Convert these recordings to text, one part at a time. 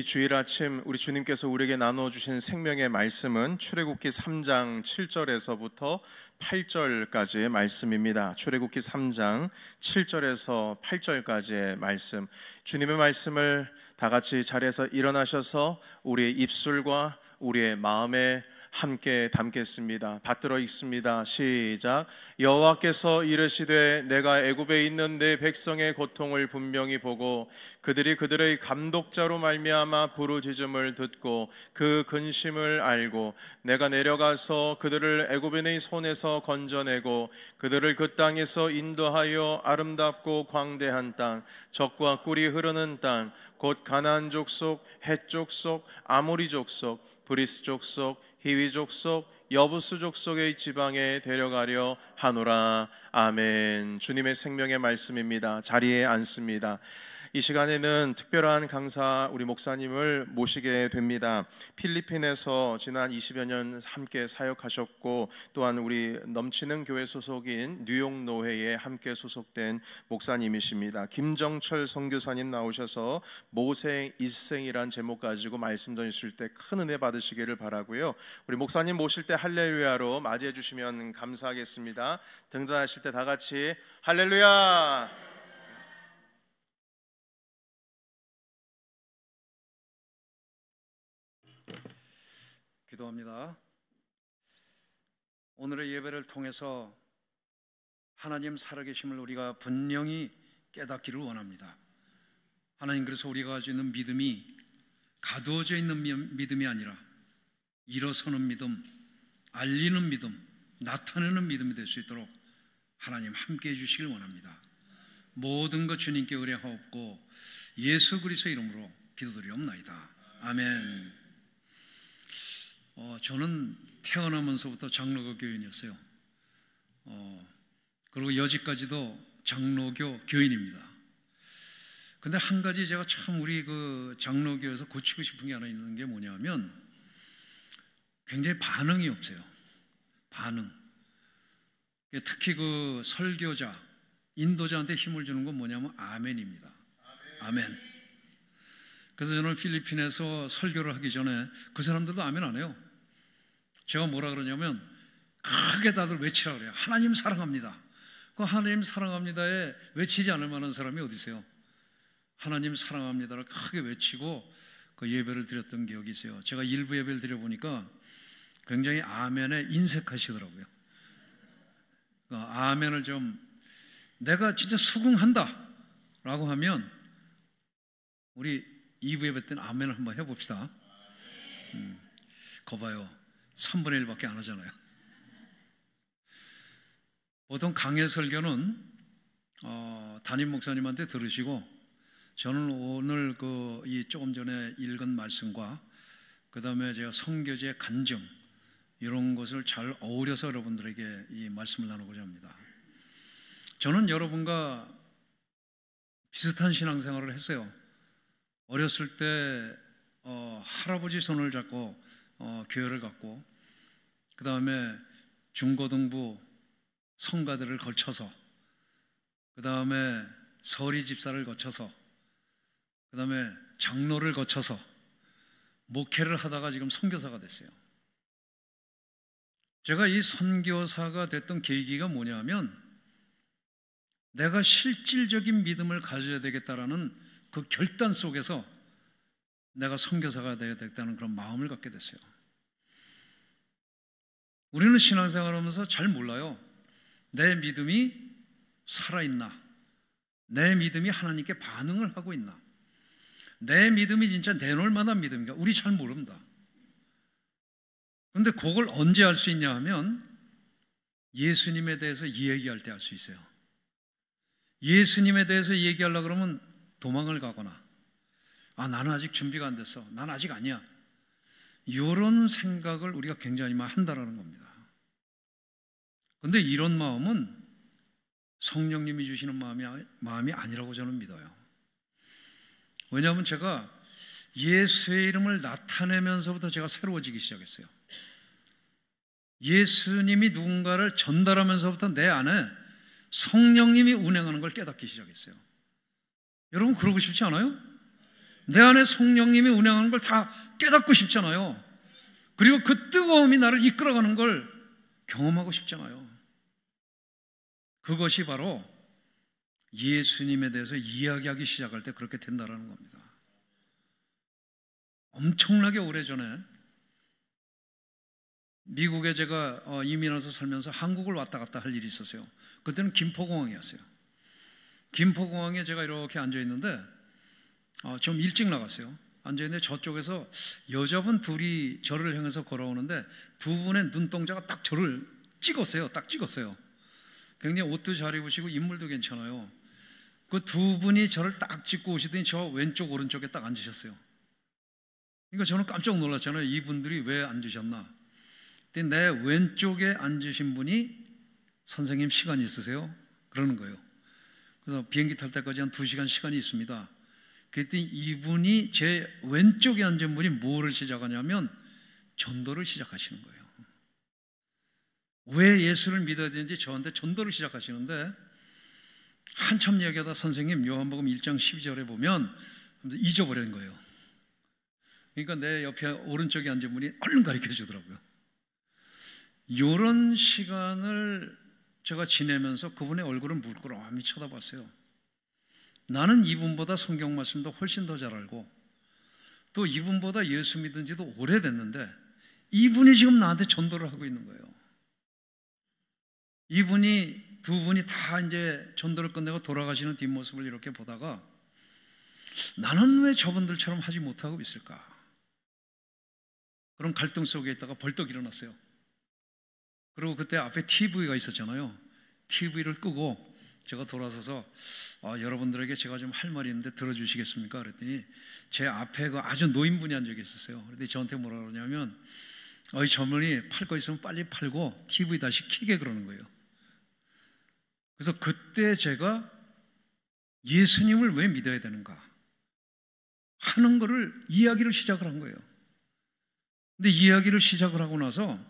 이 주일 아침 우리 주님께서 우리에게 나눠주신 생명의 말씀은 출애굽기 3장 7절에서부터 8절까지의 말씀입니다. 출애굽기 3장 7절에서 8절까지의 말씀, 주님의 말씀을 다 같이 자리에서 일어나셔서 우리의 입술과 우리의 마음에 함께 담겠습니다. 받들어 읽습니다. 시작. 여호와께서 이르시되 내가 애굽에 있는 내 백성의 고통을 분명히 보고 그들이 그들의 감독자로 말미암아 부르짖음을 듣고 그 근심을 알고 내가 내려가서 그들을 애굽인의 손에서 건져내고 그들을 그 땅에서 인도하여 아름답고 광대한 땅, 젖과 꿀이 흐르는 땅, 곧 가나안 족속, 헷 족속, 아모리 족속, 브리스 족속, 히위 족속, 여부스 족속의 지방에 데려가려 하노라. 아멘. 주님의 생명의 말씀입니다. 자리에 앉습니다. 이 시간에는 특별한 강사 우리 목사님을 모시게 됩니다. 필리핀에서 지난 20여 년 함께 사역하셨고 또한 우리 넘치는 교회 소속인 뉴욕 노회에 함께 소속된 목사님이십니다. 김정철 선교사님 나오셔서 모세 일생이란 제목 가지고 말씀 전하실 때 큰 은혜 받으시기를 바라고요. 우리 목사님 모실 때 할렐루야로 맞이해 주시면 감사하겠습니다. 등단하실 때 다 같이 할렐루야. 기도합니다. 오늘의 예배를 통해서 하나님 살아계심을 우리가 분명히 깨닫기를 원합니다. 하나님, 그래서 우리가 가지고 있는 믿음이 가두어져 있는 믿음이 아니라 일어서는 믿음, 알리는 믿음, 나타내는 믿음이 될 수 있도록 하나님 함께해 주시길 원합니다. 모든 것 주님께 의뢰하옵고 예수 그리스도의 이름으로 기도드리옵나이다. 아멘. 저는 태어나면서부터 장로교 교인이었어요. 그리고 여지까지도 장로교 교인입니다. 근데 한 가지 제가 참 우리 그 장로교에서 고치고 싶은 게 하나 있는 게 뭐냐면 굉장히 반응이 없어요. 반응. 특히 그 설교자, 인도자한테 힘을 주는 건 뭐냐면 아멘입니다. 아멘. 그래서 저는 필리핀에서 설교를 하기 전에 그 사람들도 아멘 안 해요. 제가 뭐라 그러냐면 크게 다들 외치라 그래요. 하나님 사랑합니다. 그 하나님 사랑합니다에 외치지 않을 만한 사람이 어디 있어요? 하나님 사랑합니다를 크게 외치고 그 예배를 드렸던 기억이 있어요. 제가 일부 예배를 드려보니까 굉장히 아멘에 인색하시더라고요. 그 아멘을 좀 내가 진짜 수긍한다 라고 하면 우리 2부 예배 때는 아멘을 한번 해봅시다. 거봐요. 3분의 1밖에 안 하잖아요. 보통 강해 설교는 담임 목사님한테 들으시고 저는 오늘 이 조금 전에 읽은 말씀과 그 다음에 제가 선교지의 간증 이런 것을 잘 어우려서 여러분들에게 이 말씀을 나누고자 합니다. 저는 여러분과 비슷한 신앙생활을 했어요. 어렸을 때 할아버지 손을 잡고 교회를 갔고 그 다음에 중고등부 성가대를 거쳐서 그 다음에 서리 집사를 거쳐서 그 다음에 장로를 거쳐서 목회를 하다가 지금 선교사가 됐어요. 제가 이 선교사가 됐던 계기가 뭐냐면 내가 실질적인 믿음을 가져야 되겠다라는 그 결단 속에서 내가 선교사가 되겠다는 그런 마음을 갖게 됐어요. 우리는 신앙생활을 하면서 잘 몰라요. 내 믿음이 살아있나? 내 믿음이 하나님께 반응을 하고 있나? 내 믿음이 진짜 내놓을 만한 믿음인가? 우리 잘 모릅니다. 그런데 그걸 언제 알 수 있냐 하면 예수님에 대해서 이야기할 때 알 수 있어요. 예수님에 대해서 얘기하려고 그러면 도망을 가거나 나는 아직 준비가 안 됐어. 난 아직 아니야. 이런 생각을 우리가 굉장히 많이 한다는 겁니다. 그런데 이런 마음은 성령님이 주시는 마음이 아니라고 저는 믿어요. 왜냐하면 제가 예수의 이름을 나타내면서부터 제가 새로워지기 시작했어요. 예수님이 누군가를 전달하면서부터 내 안에 성령님이 운행하는 걸 깨닫기 시작했어요. 여러분 그러고 싶지 않아요? 내 안에 성령님이 운행하는 걸 다 깨닫고 싶잖아요. 그리고 그 뜨거움이 나를 이끌어가는 걸 경험하고 싶잖아요. 그것이 바로 예수님에 대해서 이야기하기 시작할 때 그렇게 된다는 겁니다. 엄청나게 오래전에 미국에 제가 이민 와서 살면서 한국을 왔다 갔다 할 일이 있었어요. 그때는 김포공항이었어요. 김포공항에 제가 이렇게 앉아있는데 좀 일찍 나갔어요. 앉아있는데 저쪽에서 여자분 둘이 저를 향해서 걸어오는데 두 분의 눈동자가 딱 저를 찍었어요. 딱 찍었어요. 굉장히 옷도 잘 입으시고 인물도 괜찮아요. 그 두 분이 저를 딱 찍고 오시더니 저 왼쪽 오른쪽에 딱 앉으셨어요. 그러니까 저는 깜짝 놀랐잖아요. 이분들이 왜 앉으셨나. 근데 내 왼쪽에 앉으신 분이 선생님 시간이 있으세요? 그러는 거예요. 그래서 비행기 탈 때까지 한 2시간 시간이 있습니다. 그랬더니 이분이 제 왼쪽에 앉은 분이 뭐를 시작하냐면 전도를 시작하시는 거예요. 왜 예수를 믿어야 되는지 저한테 전도를 시작하시는데 한참 얘기하다 선생님 요한복음 1장 12절에 보면 잊어버린 거예요. 그러니까 내 옆에 오른쪽에 앉은 분이 얼른 가르쳐 주더라고요. 이런 시간을 제가 지내면서 그분의 얼굴을 물끄러미 쳐다봤어요. 나는 이분보다 성경 말씀도 훨씬 더 잘 알고 또 이분보다 예수 믿은 지도 오래됐는데 이분이 지금 나한테 전도를 하고 있는 거예요. 이분이 두 분이 다 이제 전도를 끝내고 돌아가시는 뒷모습을 이렇게 보다가 나는 왜 저분들처럼 하지 못하고 있을까? 그런 갈등 속에 있다가 벌떡 일어났어요. 그리고 그때 앞에 TV가 있었잖아요. TV를 끄고 제가 돌아서서 여러분들에게 제가 좀 할 말이 있는데 들어주시겠습니까? 그랬더니 제 앞에 그 아주 노인분이 앉아 계셨어요. 그런데 저한테 뭐라 그러냐면 저분이 팔 거 있으면 빨리 팔고 TV 다시 켜게 그러는 거예요. 그래서 그때 제가 예수님을 왜 믿어야 되는가 하는 거를 이야기를 시작을 한 거예요. 근데 이야기를 시작을 하고 나서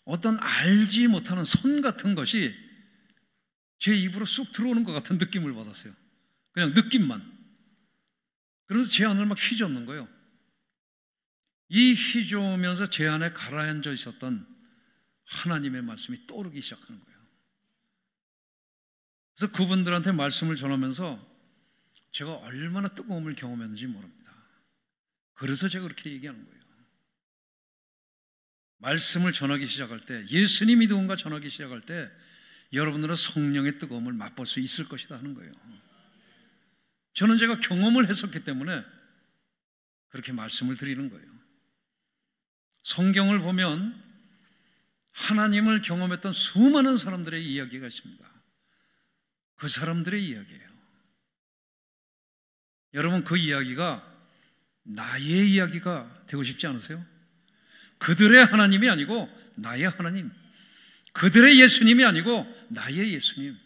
어떤 알지 못하는 선 같은 것이 제 입으로 쑥 들어오는 것 같은 느낌을 받았어요. 그냥 느낌만. 그래서 제 안을 막 휘젓는 거예요. 이 휘저으면서 제 안에 가라앉아 있었던 하나님의 말씀이 떠오르기 시작하는 거예요. 그래서 그분들한테 말씀을 전하면서 제가 얼마나 뜨거움을 경험했는지 모릅니다. 그래서 제가 그렇게 얘기하는 거예요. 말씀을 전하기 시작할 때, 예수님이 누군가 전하기 시작할 때 여러분들은 성령의 뜨거움을 맛볼 수 있을 것이다 하는 거예요. 저는 제가 경험을 했었기 때문에 그렇게 말씀을 드리는 거예요. 성경을 보면 하나님을 경험했던 수많은 사람들의 이야기가 있습니다. 그 사람들의 이야기예요. 여러분, 그 이야기가 나의 이야기가 되고 싶지 않으세요? 그들의 하나님이 아니고 나의 하나님, 그들의 예수님이 아니고 나의 예수님.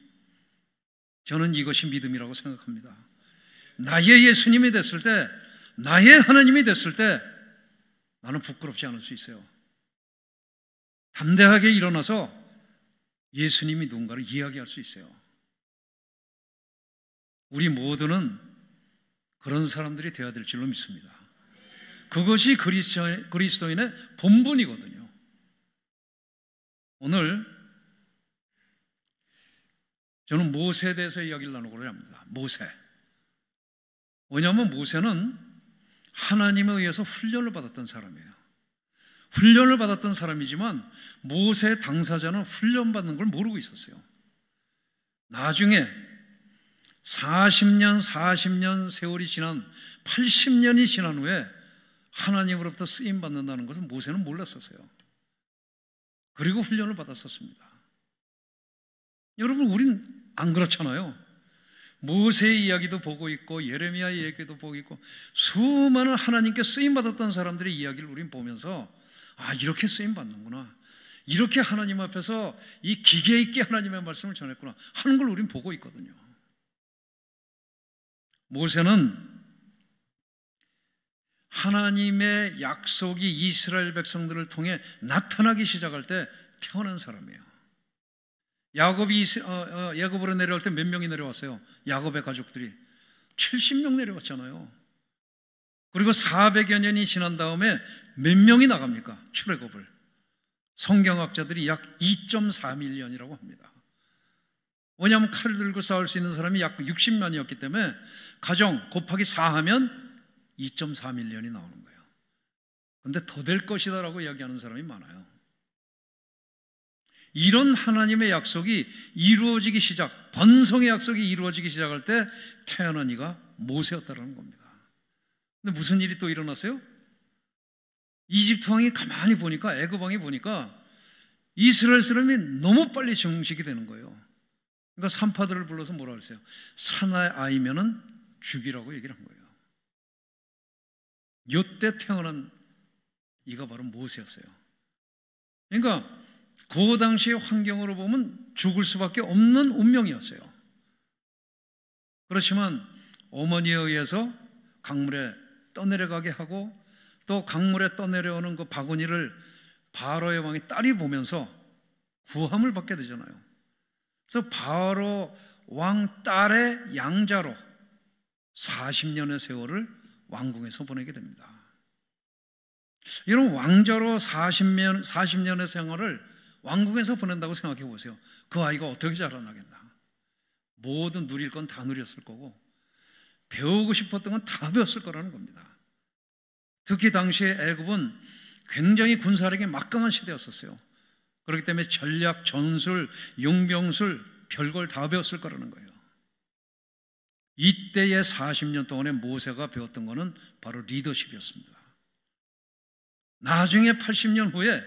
저는 이것이 믿음이라고 생각합니다. 나의 예수님이 됐을 때, 나의 하나님이 됐을 때 나는 부끄럽지 않을 수 있어요. 담대하게 일어나서 예수님이 누군가를 이야기할 수 있어요. 우리 모두는 그런 사람들이 되어야 될 줄로 믿습니다. 그것이 그리스도인의 본분이거든요. 오늘 저는 모세에 대해서 이야기를 나누고자 합니다. 모세. 왜냐하면 모세는 하나님에 의해서 훈련을 받았던 사람이에요. 훈련을 받았던 사람이지만 모세 당사자는 훈련받는 걸 모르고 있었어요. 나중에 40년 세월이 지난 80년이 지난 후에 하나님으로부터 쓰임 받는다는 것은 모세는 몰랐었어요. 그리고 훈련을 받았었습니다. 여러분, 우린 안 그렇잖아요. 모세의 이야기도 보고 있고 예레미야의 이야기도 보고 있고 수많은 하나님께 쓰임 받았던 사람들의 이야기를 우린 보면서 이렇게 쓰임 받는구나, 이렇게 하나님 앞에서 이 기계 있게 하나님의 말씀을 전했구나 하는 걸 우린 보고 있거든요. 모세는 하나님의 약속이 이스라엘 백성들을 통해 나타나기 시작할 때 태어난 사람이에요. 야곱이 야곱으로 내려올 때 몇 명이 내려왔어요? 야곱의 가족들이 70명 내려왔잖아요. 그리고 400여 년이 지난 다음에 몇 명이 나갑니까? 출애굽을. 성경학자들이 약 2.4밀리언이라고 합니다. 왜냐하면 칼을 들고 싸울 수 있는 사람이 약 60만이었기 때문에 가정 곱하기 4하면 2.4밀리언이 나오는 거예요. 그런데 더 될 것이다라고 이야기하는 사람이 많아요. 이런 하나님의 약속이 이루어지기 시작, 번성의 약속이 이루어지기 시작할 때 태어난 이가 모세였다는 겁니다. 근데 무슨 일이 또 일어났어요? 이집트 왕이 가만히 보니까, 애굽 왕이 보니까 이스라엘 사람이 너무 빨리 정식이 되는 거예요. 그러니까 산파들을 불러서 뭐라 그랬어요? 사나이 아이면은 죽이라고 얘기를 한 거예요. 요때 태어난 이가 바로 모세였어요. 그러니까 그 당시의 환경으로 보면 죽을 수밖에 없는 운명이었어요. 그렇지만 어머니에 의해서 강물에 떠내려가게 하고, 또 강물에 떠내려오는 그 바구니를 바로의 왕의 딸이 보면서 구함을 받게 되잖아요. 그래서 바로 왕 딸의 양자로 40년의 세월을 왕궁에서 보내게 됩니다. 이런 왕자로 40년의 생활을 왕궁에서 보낸다고 생각해 보세요. 그 아이가 어떻게 자라나겠나. 모든 누릴 건 다 누렸을 거고, 배우고 싶었던 건 다 배웠을 거라는 겁니다. 특히 당시에 애굽은 굉장히 군사력이 막강한 시대였었어요. 그렇기 때문에 전략, 전술, 용병술 별걸 다 배웠을 거라는 거예요. 이때의 40년 동안에 모세가 배웠던 것은 바로 리더십이었습니다. 나중에 80년 후에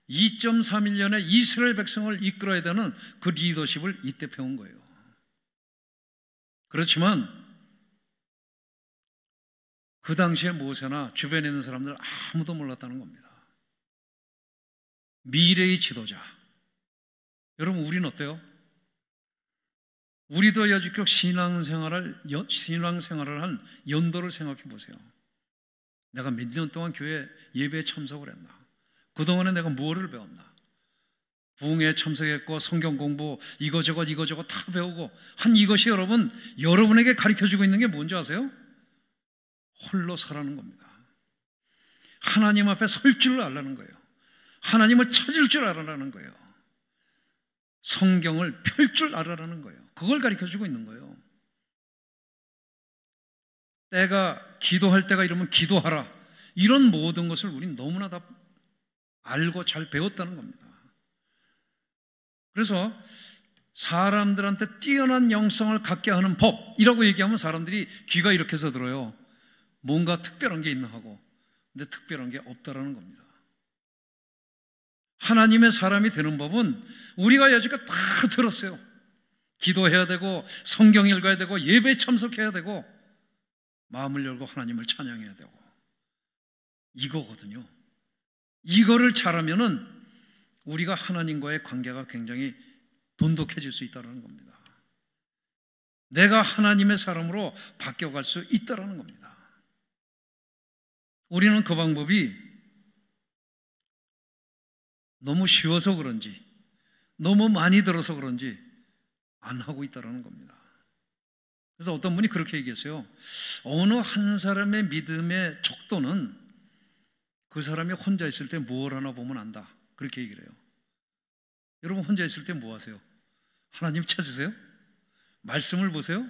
2.3일년에 이스라엘 백성을 이끌어야 되는 그 리더십을 이때 배운 거예요. 그렇지만 그 당시에 모세나 주변에 있는 사람들 아무도 몰랐다는 겁니다. 미래의 지도자. 여러분, 우리는 어때요? 우리도 여지껏 신앙생활을 한 연도를 생각해 보세요. 내가 몇 년 동안 교회 예배에 참석을 했나? 그동안에 내가 무엇을 배웠나? 부흥회에 참석했고 성경 공부 이거저것 다 배우고 한 이것이 여러분에게 가르쳐주고 있는 게 뭔지 아세요? 홀로 서라는 겁니다. 하나님 앞에 설 줄 알라는 거예요. 하나님을 찾을 줄 알아라는 거예요. 성경을 펼 줄 알아라는 거예요. 그걸 가르쳐주고 있는 거예요. 때가 기도할 때가 이러면 기도하라. 이런 모든 것을 우린 너무나 다 알고 잘 배웠다는 겁니다. 그래서 사람들한테 뛰어난 영성을 갖게 하는 법이라고 얘기하면 사람들이 귀가 이렇게 해서 들어요. 뭔가 특별한 게 있나 하고. 근데 특별한 게 없다라는 겁니다. 하나님의 사람이 되는 법은 우리가 여지껏 다 들었어요. 기도해야 되고 성경 읽어야 되고 예배에 참석해야 되고 마음을 열고 하나님을 찬양해야 되고 이거거든요. 이거를 잘하면은 우리가 하나님과의 관계가 굉장히 돈독해질 수 있다는 겁니다. 내가 하나님의 사람으로 바뀌어갈 수 있다는 겁니다. 우리는 그 방법이 너무 쉬워서 그런지 너무 많이 들어서 그런지 안 하고 있다는 겁니다. 그래서 어떤 분이 그렇게 얘기했어요. 어느 한 사람의 믿음의 척도는 그 사람이 혼자 있을 때 무엇 하나 보면 안다. 그렇게 얘기를 해요. 여러분 혼자 있을 때 뭐 하세요? 하나님 찾으세요? 말씀을 보세요?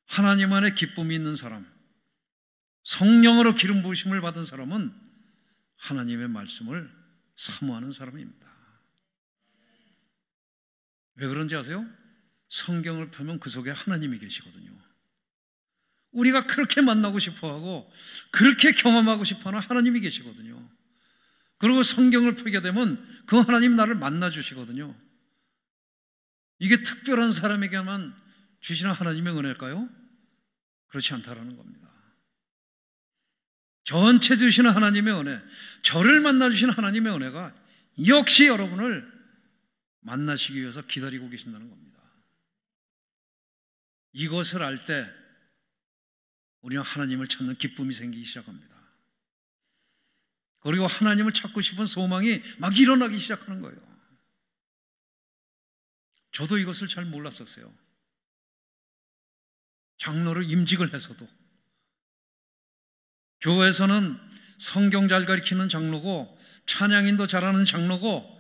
하나님 안에 기쁨이 있는 사람, 성령으로 기름 부으심을 받은 사람은 하나님의 말씀을 사모하는 사람입니다. 왜 그런지 아세요? 성경을 펴면 그 속에 하나님이 계시거든요. 우리가 그렇게 만나고 싶어하고 그렇게 경험하고 싶어하는 하나님이 계시거든요. 그리고 성경을 펴게 되면 그 하나님 나를 만나 주시거든요. 이게 특별한 사람에게만 주시는 하나님의 은혜일까요? 그렇지 않다라는 겁니다. 전체 주시는 하나님의 은혜, 저를 만나 주시는 하나님의 은혜가 역시 여러분을 만나시기 위해서 기다리고 계신다는 겁니다. 이것을 알 때 우리는 하나님을 찾는 기쁨이 생기기 시작합니다. 그리고 하나님을 찾고 싶은 소망이 막 일어나기 시작하는 거예요. 저도 이것을 잘 몰랐었어요. 장로를 임직을 해서도 교회에서는 성경 잘 가르치는 장로고 찬양인도 잘하는 장로고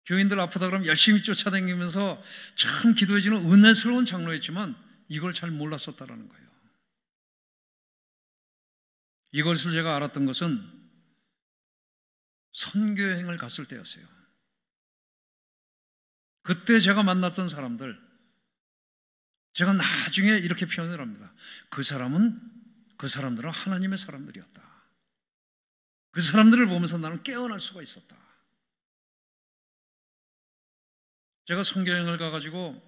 교인들 아프다 그러면 열심히 쫓아다니면서 참 기도해주는 은혜스러운 장로였지만 이걸 잘 몰랐었다라는 거예요. 이것을 제가 알았던 것은 선교여행을 갔을 때였어요. 그때 제가 만났던 사람들, 제가 나중에 이렇게 표현을 합니다. 그 사람들은 하나님의 사람들이었다. 그 사람들을 보면서 나는 깨어날 수가 있었다. 제가 선교여행을 가가지고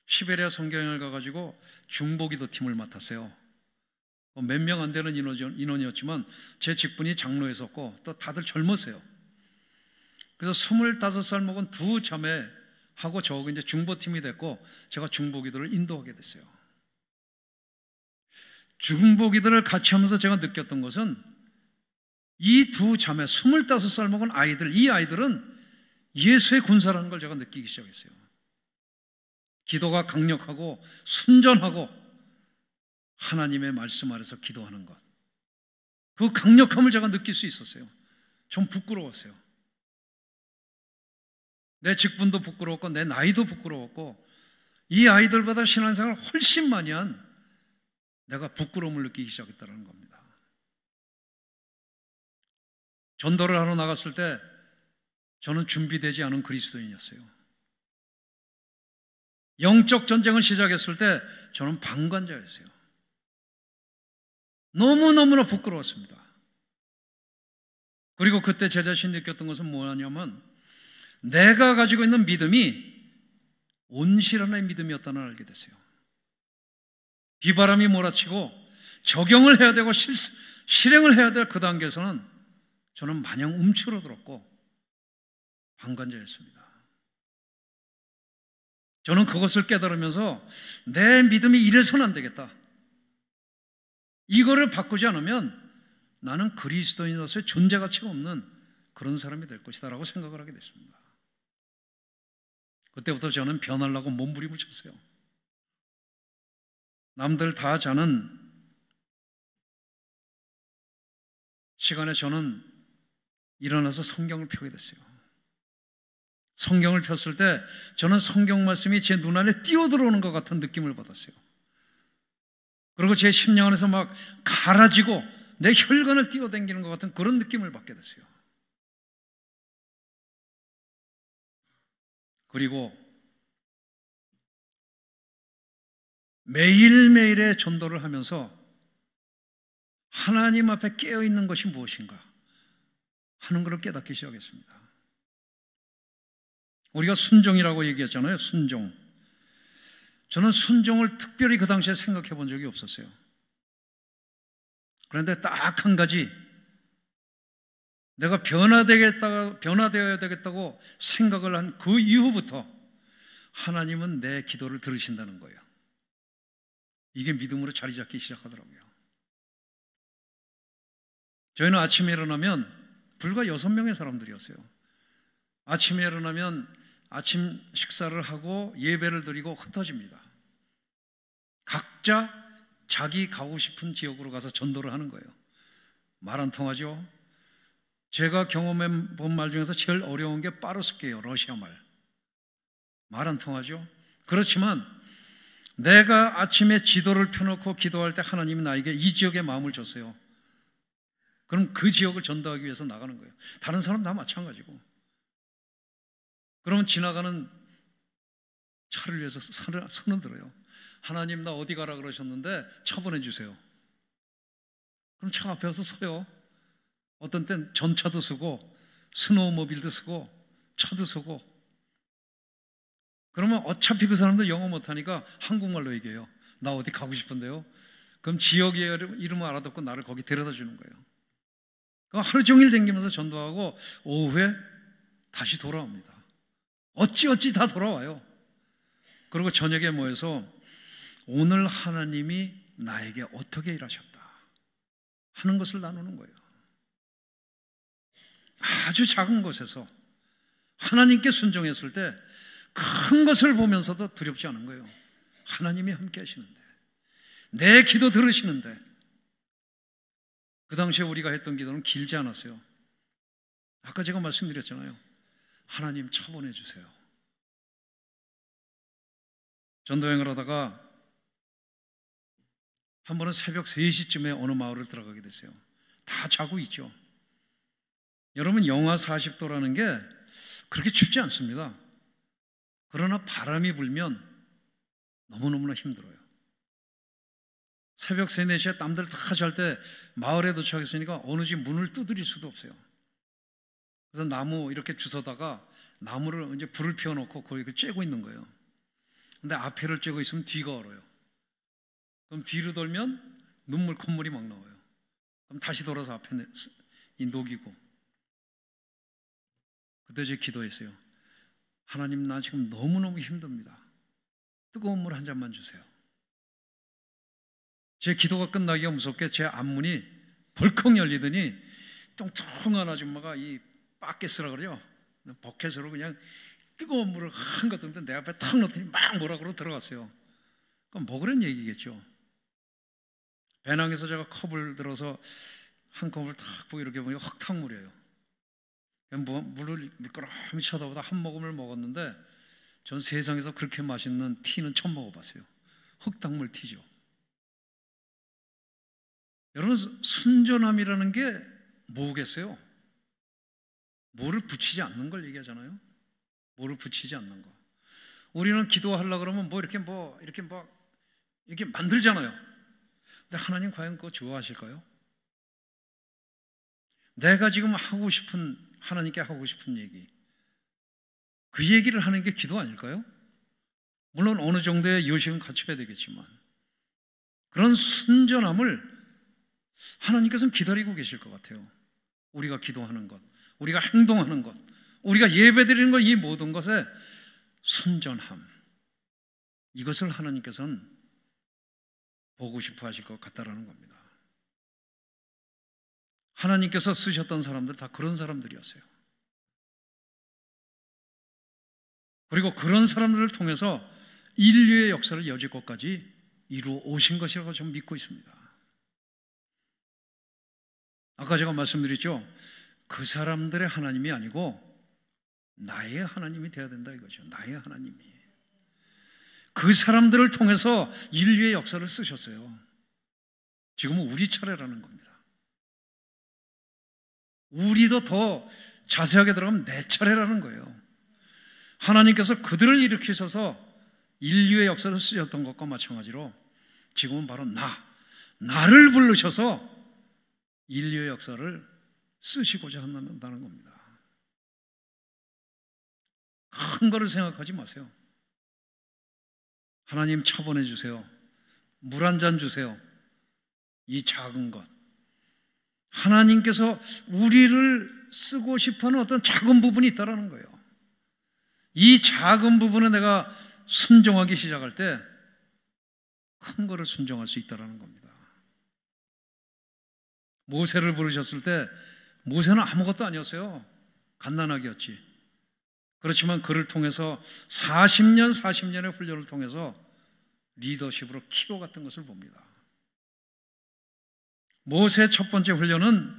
시베리아 선교여행을 가가지고 중보기도 팀을 맡았어요. 몇 명 안 되는 인원이었지만 제 직분이 장로였었고 또 다들 젊었어요. 그래서 25살 먹은 두 자매하고 저하고 이제 중보팀이 됐고 제가 중보기도를 인도하게 됐어요. 중보기도를 같이 하면서 제가 느꼈던 것은 이 두 자매 25살 먹은 아이들, 이 아이들은 예수의 군사라는 걸 제가 느끼기 시작했어요. 기도가 강력하고 순전하고 하나님의 말씀 아래서 기도하는 것, 그 강력함을 제가 느낄 수 있었어요. 좀 부끄러웠어요. 내 직분도 부끄러웠고 내 나이도 부끄러웠고 이 아이들보다 신앙생활을 훨씬 많이 한 내가 부끄러움을 느끼기 시작했다는 겁니다. 전도를 하러 나갔을 때 저는 준비되지 않은 그리스도인이었어요. 영적 전쟁을 시작했을 때 저는 방관자였어요. 너무너무나 부끄러웠습니다. 그리고 그때 제 자신이 느꼈던 것은 뭐냐면 내가 가지고 있는 믿음이 온실하나의 믿음이었다는 걸 알게 됐어요. 비바람이 몰아치고 적용을 해야 되고 실행을 해야 될 그 단계에서는 저는 마냥 움츠러들었고 방관자였습니다. 저는 그것을 깨달으면서 내 믿음이 이래서는 안 되겠다. 이거를 바꾸지 않으면 나는 그리스도인으로서의 존재 가치가 없는 그런 사람이 될 것이다 라고 생각을 하게 됐습니다. 그때부터 저는 변하려고 몸부림을 쳤어요. 남들 다 자는 시간에 저는 일어나서 성경을 펴게 됐어요. 성경을 폈을 때 저는 성경 말씀이 제 눈 안에 뛰어들어오는 것 같은 느낌을 받았어요. 그리고 제 심령 안에서 막 갈아지고 내 혈관을 뛰어당기는 것 같은 그런 느낌을 받게 됐어요. 그리고 매일매일의 전도를 하면서 하나님 앞에 깨어있는 것이 무엇인가 하는 것을 깨닫기 시작했습니다. 우리가 순종이라고 얘기했잖아요. 순종. 저는 순종을 특별히 그 당시에 생각해 본 적이 없었어요. 그런데 딱 한 가지, 내가 변화되어야 되겠다고 생각을 한 그 이후부터 하나님은 내 기도를 들으신다는 거예요. 이게 믿음으로 자리 잡기 시작하더라고요. 저희는 아침에 일어나면 불과 6명의 사람들이었어요. 아침에 일어나면 아침 식사를 하고 예배를 드리고 흩어집니다. 각자 자기 가고 싶은 지역으로 가서 전도를 하는 거예요. 말 안 통하죠? 제가 경험해 본 말 중에서 제일 어려운 게 빠르스케예요. 러시아 말. 말 안 통하죠? 그렇지만 내가 아침에 지도를 펴놓고 기도할 때 하나님이 나에게 이 지역에 마음을 줬어요. 그럼 그 지역을 전도하기 위해서 나가는 거예요. 다른 사람 다 마찬가지고. 그러면 지나가는 차를 위해서 손을 들어요. 하나님 나 어디 가라 그러셨는데 차 보내주세요. 그럼 차 앞에 와서 서요. 어떤 땐 전차도 쓰고 스노우모빌도 쓰고 차도 쓰고. 그러면 어차피 그 사람들 영어 못하니까 한국말로 얘기해요. 나 어디 가고 싶은데요. 그럼 지역 이름을 알아듣고 나를 거기 데려다 주는 거예요. 그럼 하루 종일 댕기면서 전도하고 오후에 다시 돌아옵니다. 어찌 다 돌아와요. 그리고 저녁에 모여서 오늘 하나님이 나에게 어떻게 일하셨다 하는 것을 나누는 거예요. 아주 작은 것에서 하나님께 순종했을 때 큰 것을 보면서도 두렵지 않은 거예요. 하나님이 함께 하시는데, 내 기도 들으시는데, 그 당시에 우리가 했던 기도는 길지 않았어요. 아까 제가 말씀드렸잖아요. 하나님 처분해 주세요. 전도여행을 하다가 한 번은 새벽 3시쯤에 어느 마을을 들어가게 됐어요. 다 자고 있죠. 여러분, 영하 40도라는 게 그렇게 춥지 않습니다. 그러나 바람이 불면 너무너무나 힘들어요. 새벽 3, 4시에 땀들 다 잘 때 마을에 도착했으니까 어느 집 문을 두드릴 수도 없어요. 그래서 나무 이렇게 주워다가 나무를 이제 불을 피워놓고 거기 쬐고 있는 거예요. 근데 앞에를 쬐고 있으면 뒤가 얼어요. 그럼 뒤로 돌면 눈물, 콧물이 막 나와요. 그럼 다시 돌아서 앞에 녹이고. 그때 제가 기도했어요. 하나님, 나 지금 너무너무 힘듭니다. 뜨거운 물 한 잔만 주세요. 제 기도가 끝나기가 무섭게 제 앞문이 벌컥 열리더니 뚱뚱한 아줌마가 이 바켓이라 그래요. 버켓으로 그냥 뜨거운 물을 한껏 넣는데 내 앞에 탁 넣더니 막 뭐라 그러고 들어갔어요. 그럼 먹으란 얘기겠죠. 배낭에서 제가 컵을 들어서 한 컵을 탁 보고 이렇게 보니까 흙탕물이에요. 물을 물끄러미 쳐다보다 한 모금을 먹었는데 전 세상에서 그렇게 맛있는 티는 처음 먹어봤어요. 흙탕물 티죠. 여러분, 순전함이라는 게 뭐겠어요? 뭐를 붙이지 않는 걸 얘기하잖아요. 뭐를 붙이지 않는 거. 우리는 기도하려고 그러면 이렇게 만들잖아요. 근데 하나님 과연 그거 좋아하실까요? 내가 지금 하나님께 하고 싶은 얘기, 그 얘기를 하는 게 기도 아닐까요? 물론 어느 정도의 요식은 갖춰야 되겠지만 그런 순전함을 하나님께서는 기다리고 계실 것 같아요. 우리가 기도하는 것, 우리가 행동하는 것, 우리가 예배드리는 것, 이 모든 것에 순전함, 이것을 하나님께서는 보고 싶어 하실 것 같다라는 겁니다. 하나님께서 쓰셨던 사람들 다 그런 사람들이었어요. 그리고 그런 사람들을 통해서 인류의 역사를 여지껏까지 이루어 오신 것이라고 저는 믿고 있습니다. 아까 제가 말씀드렸죠. 그 사람들의 하나님이 아니고 나의 하나님이 되어야 된다 이거죠. 나의 하나님이. 그 사람들을 통해서 인류의 역사를 쓰셨어요. 지금은 우리 차례라는 겁니다. 우리도 더 자세하게 들어가면 내 차례라는 거예요. 하나님께서 그들을 일으키셔서 인류의 역사를 쓰셨던 것과 마찬가지로 지금은 바로 나를 부르셔서 인류의 역사를 쓰시고자 한다는 겁니다. 큰 거를 생각하지 마세요. 하나님 처분해 주세요. 물 한 잔 주세요. 이 작은 것. 하나님께서 우리를 쓰고 싶어하는 어떤 작은 부분이 있다는 거예요. 이 작은 부분에 내가 순종하기 시작할 때 큰 거를 순종할 수 있다는 겁니다. 모세를 부르셨을 때 모세는 아무것도 아니었어요. 갓난아기였지. 그렇지만 그를 통해서 40년의 훈련을 통해서 리더십으로 키워갔던 것을 봅니다. 모세의 첫 번째 훈련은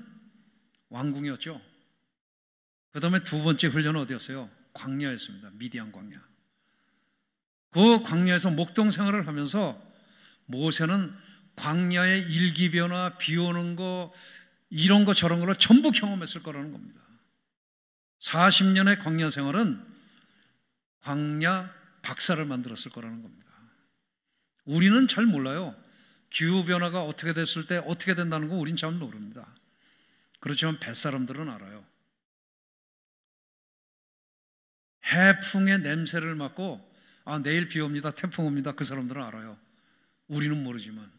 왕궁이었죠. 그 다음에 두 번째 훈련은 어디였어요? 광야였습니다. 미디안 광야. 그 광야에서 목동 생활을 하면서 모세는 광야의 일기변화, 비 오는 거, 이런 거 저런 거를 전부 경험했을 거라는 겁니다. 40년의 광야 생활은 광야 박사를 만들었을 거라는 겁니다. 우리는 잘 몰라요. 기후변화가 어떻게 됐을 때 어떻게 된다는 거 우린 잘 모릅니다. 그렇지만 뱃사람들은 알아요. 해풍의 냄새를 맡고 내일 비 옵니다, 태풍 옵니다, 그 사람들은 알아요. 우리는 모르지만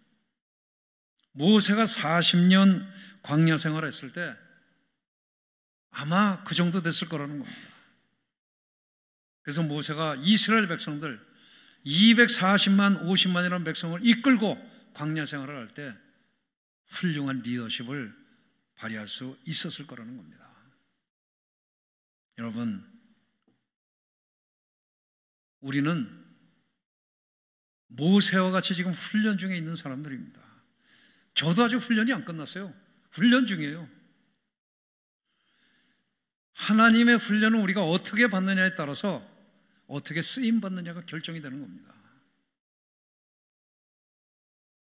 모세가 40년 광야 생활을 했을 때 아마 그 정도 됐을 거라는 겁니다. 그래서 모세가 이스라엘 백성들 240만 50만이라는 백성을 이끌고 광야 생활을 할 때 훌륭한 리더십을 발휘할 수 있었을 거라는 겁니다. 여러분, 우리는 모세와 같이 지금 훈련 중에 있는 사람들입니다. 저도 아직 훈련이 안 끝났어요. 훈련 중이에요. 하나님의 훈련은 우리가 어떻게 받느냐에 따라서 어떻게 쓰임 받느냐가 결정이 되는 겁니다.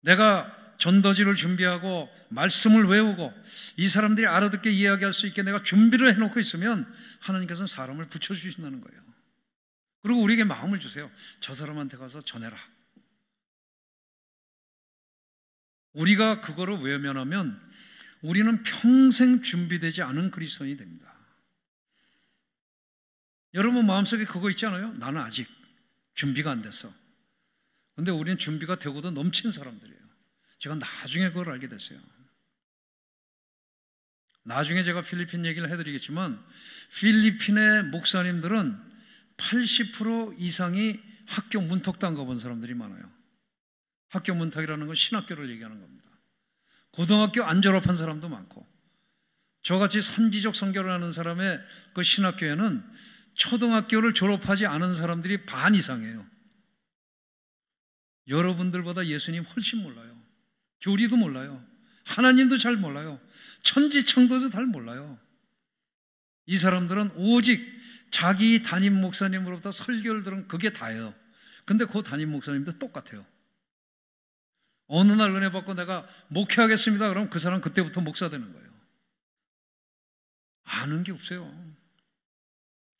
내가 전도지를 준비하고 말씀을 외우고 이 사람들이 알아듣게 이야기할 수 있게 내가 준비를 해놓고 있으면 하나님께서는 사람을 붙여주신다는 거예요. 그리고 우리에게 마음을 주세요. 저 사람한테 가서 전해라. 우리가 그거를 외면하면 우리는 평생 준비되지 않은 그리스도인이 됩니다. 여러분 마음속에 그거 있지 않아요? 나는 아직 준비가 안 됐어. 근데 우리는 준비가 되고도 넘친 사람들이에요. 제가 나중에 그걸 알게 됐어요. 나중에 제가 필리핀 얘기를 해드리겠지만 필리핀의 목사님들은 80% 이상이 학교 문턱도 안 가본 사람들이 많아요. 학교 문턱이라는 건 신학교를 얘기하는 겁니다. 고등학교 안 졸업한 사람도 많고, 저같이 선지적 선교를 하는 사람의 그 신학교에는 초등학교를 졸업하지 않은 사람들이 반 이상이에요. 여러분들보다 예수님 훨씬 몰라요. 교리도 몰라요. 하나님도 잘 몰라요. 천지창조도 잘 몰라요. 이 사람들은 오직 자기 담임 목사님으로부터 설교를 들은 그게 다예요. 근데 그 담임 목사님도 똑같아요. 어느 날 은혜 받고 내가 목회하겠습니다 그러면 그 사람 그때부터 목사 되는 거예요. 아는 게 없어요.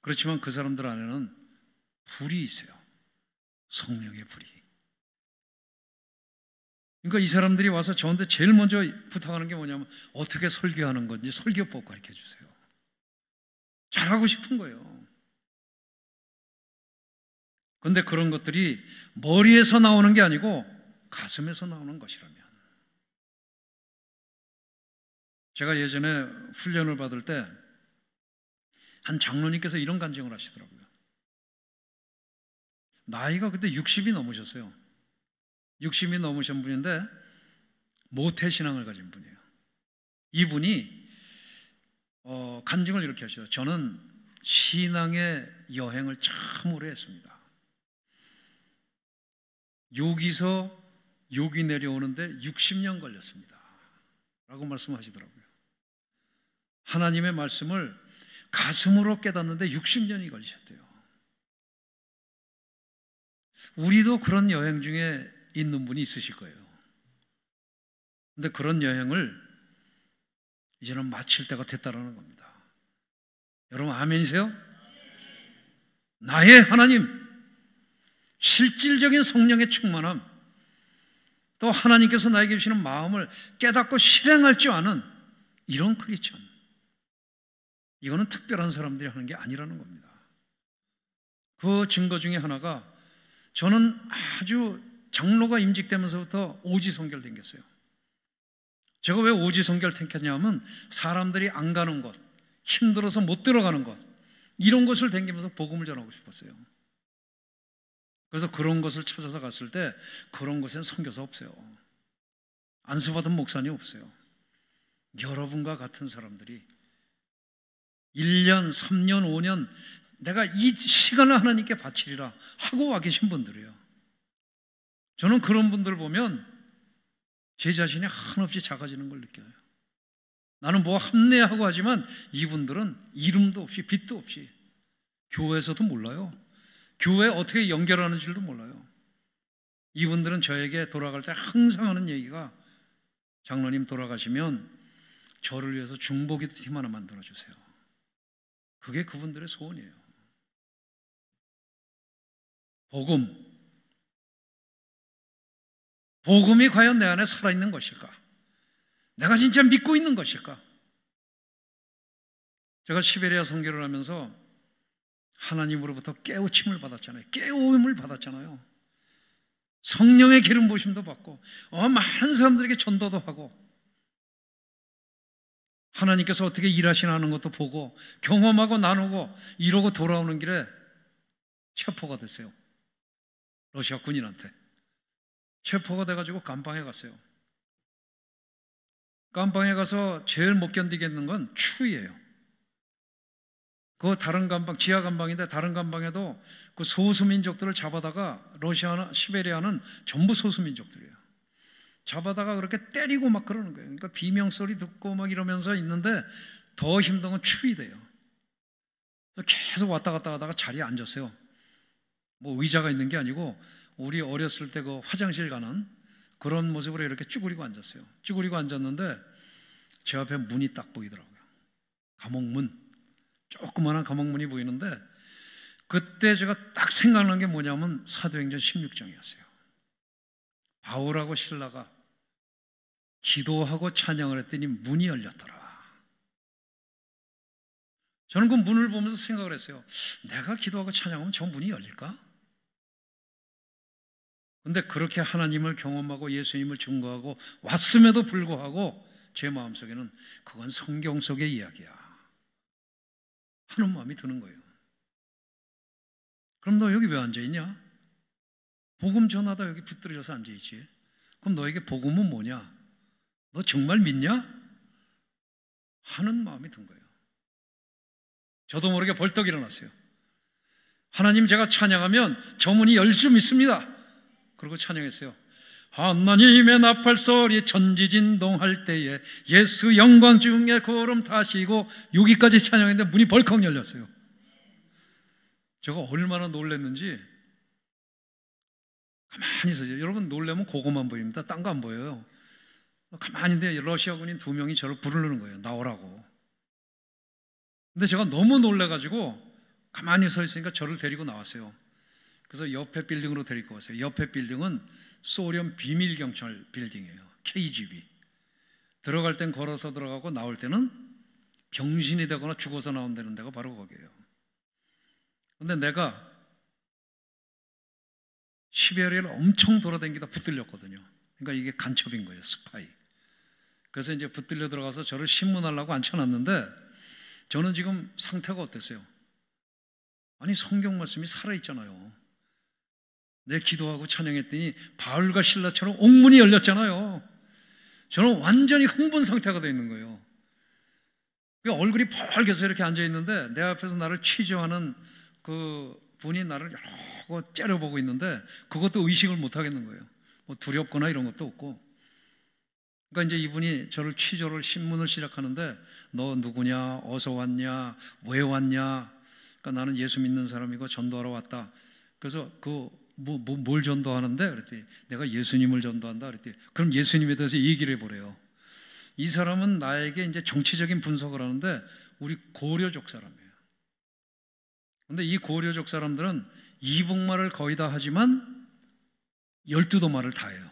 그렇지만 그 사람들 안에는 불이 있어요. 성령의 불이. 그러니까 이 사람들이 와서 저한테 제일 먼저 부탁하는 게 뭐냐면 어떻게 설교하는 건지 설교법 가르쳐 주세요. 잘하고 싶은 거예요. 그런데 그런 것들이 머리에서 나오는 게 아니고 가슴에서 나오는 것이라면. 제가 예전에 훈련을 받을 때 한 장로님께서 이런 간증을 하시더라고요. 나이가 그때 60이 넘으셨어요. 60이 넘으신 분인데 모태신앙을 가진 분이에요. 이분이 간증을 이렇게 하시죠. 저는 신앙의 여행을 참 오래 했습니다. 여기서 여기 내려오는데 60년 걸렸습니다 라고 말씀하시더라고요. 하나님의 말씀을 가슴으로 깨닫는데 60년이 걸리셨대요. 우리도 그런 여행 중에 있는 분이 있으실 거예요. 근데 그런 여행을 이제는 마칠 때가 됐다라는 겁니다. 여러분 아멘이세요? 나의 하나님, 실질적인 성령의 충만함, 또 하나님께서 나에게 주시는 마음을 깨닫고 실행할 줄 아는 이런 크리스천, 이거는 특별한 사람들이 하는 게 아니라는 겁니다. 그 증거 중에 하나가, 저는 아주 장로가 임직되면서부터 오지 선교를 댕겼어요. 제가 왜 오지 선교를 택했냐면 사람들이 안 가는 곳, 힘들어서 못 들어가는 곳, 이런 곳을 댕기면서 복음을 전하고 싶었어요. 그래서 그런 곳을 찾아서 갔을 때 그런 곳엔 선교사 없어요. 안수받은 목사님 없어요. 여러분과 같은 사람들이 1년, 3년, 5년 내가 이 시간을 하나님께 바치리라 하고 와 계신 분들이에요. 저는 그런 분들 보면 제 자신이 한없이 작아지는 걸 느껴요. 나는 뭐 합내하고 하지만 이분들은 이름도 없이 빛도 없이, 교회에서도 몰라요. 교회 어떻게 연결하는 줄도 몰라요. 이분들은 저에게 돌아갈 때 항상 하는 얘기가, 장로님 돌아가시면 저를 위해서 중보기도 팀 하나 만들어주세요. 그게 그분들의 소원이에요. 복음이 과연 내 안에 살아있는 것일까? 내가 진짜 믿고 있는 것일까? 제가 시베리아 선교를 하면서 하나님으로부터 깨우침을 받았잖아요. 깨우임을 받았잖아요. 성령의 기름 부으심도 받고 많은 사람들에게 전도도 하고 하나님께서 어떻게 일하시는 것도 보고 경험하고 나누고 이러고 돌아오는 길에 체포가 됐어요. 러시아 군인한테 체포가 돼가지고 감방에 갔어요. 감방에 가서 제일 못 견디겠는 건 추위예요. 그 다른 감방, 지하 감방인데 다른 감방에도 그 소수민족들을 잡아다가 러시아나 시베리아는 전부 소수민족들이에요. 잡아다가 그렇게 때리고 막 그러는 거예요. 그러니까 비명소리 듣고 막 이러면서 있는데 더 힘든 건 추위 돼요. 그래서 계속 왔다 갔다 하다가 자리에 앉았어요. 뭐 의자가 있는 게 아니고 우리 어렸을 때 그 화장실 가는 그런 모습으로 이렇게 쭈그리고 앉았어요. 쭈그리고 앉았는데 제 앞에 문이 딱 보이더라고요. 감옥문, 조그마한 감옥문이 보이는데 그때 제가 딱 생각난 게 뭐냐면 사도행전 16장이었어요. 바울하고 실라가 기도하고 찬양을 했더니 문이 열렸더라. 저는 그 문을 보면서 생각을 했어요. 내가 기도하고 찬양하면 저 문이 열릴까? 근데 그렇게 하나님을 경험하고 예수님을 증거하고 왔음에도 불구하고 제 마음속에는 그건 성경 속의 이야기야 하는 마음이 드는 거예요. 그럼 너 여기 왜 앉아있냐? 복음 전하다 여기 붙들려서 앉아있지. 그럼 너에게 복음은 뭐냐? 너 정말 믿냐? 하는 마음이 든 거예요. 저도 모르게 벌떡 일어났어요. 하나님, 제가 찬양하면 저 문이 열 줄 믿습니다. 그리고 찬양했어요. 하나님의 나팔소리 천지진동할 때에 예수 영광 중에 구름 타시고, 여기까지 찬양했는데 문이 벌컥 열렸어요. 제가 얼마나 놀랐는지 가만히 있어요. 여러분 놀라면 그거만 보입니다. 딴 거 안 보여요. 가만히 있는데 러시아 군인 2명이 저를 부르는 거예요. 나오라고. 근데 제가 너무 놀라가지고 가만히 서 있으니까 저를 데리고 나왔어요. 그래서 옆에 빌딩으로 데리고 왔어요. 옆에 빌딩은 소련 비밀경찰 빌딩이에요. KGB. 들어갈 땐 걸어서 들어가고 나올 때는 병신이 되거나 죽어서 나온다는 데가 바로 거기예요. 근데 내가 시베리아를 엄청 돌아다니다 붙들렸거든요. 그러니까 이게 간첩인 거예요. 스파이. 그래서 이제 붙들려 들어가서 저를 신문하려고 앉혀놨는데 저는 지금 상태가 어땠어요? 아니, 성경 말씀이 살아있잖아요. 내 기도하고 찬양했더니 바울과 실라처럼 옥문이 열렸잖아요. 저는 완전히 흥분 상태가 되어 있는 거예요. 얼굴이 펄개서 이렇게 앉아있는데 내 앞에서 나를 취조하는 그 분이 나를 여러 째려보고 있는데 그것도 의식을 못 하겠는 거예요. 뭐 두렵거나 이런 것도 없고. 그러니까 이제 이분이 저를 취조를 신문을 시작하는데 너 누구냐? 어디서 왔냐? 왜 왔냐? 그러니까 나는 예수 믿는 사람이고 전도하러 왔다. 그래서 뭘 전도하는데? 그랬더니 내가 예수님을 전도한다. 그랬더니 그럼 예수님에 대해서 얘기를 해보래요. 이 사람은 나에게 이제 정치적인 분석을 하는데 우리 고려족 사람이에요. 근데 이 고려족 사람들은 이북말을 거의 다 하지만 12도 말을 다 해요.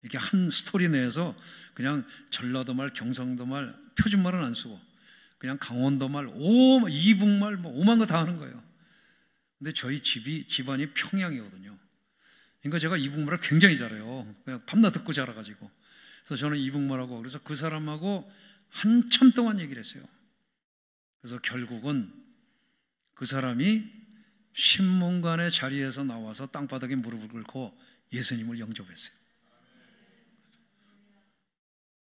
이렇게 한 스토리 내에서 그냥 전라도말, 경상도말, 표준말은 안 쓰고 그냥 강원도말, 이북말, 오만 거 다 하는 거예요. 근데 저희 집안이 평양이거든요. 그러니까 제가 이북말을 굉장히 잘해요. 그냥 밤낮 듣고 자라가지고. 그래서 저는 이북말하고, 그래서 그 사람하고 한참 동안 얘기를 했어요. 그래서 결국은 그 사람이 신문관의 자리에서 나와서 땅바닥에 무릎을 꿇고 예수님을 영접했어요.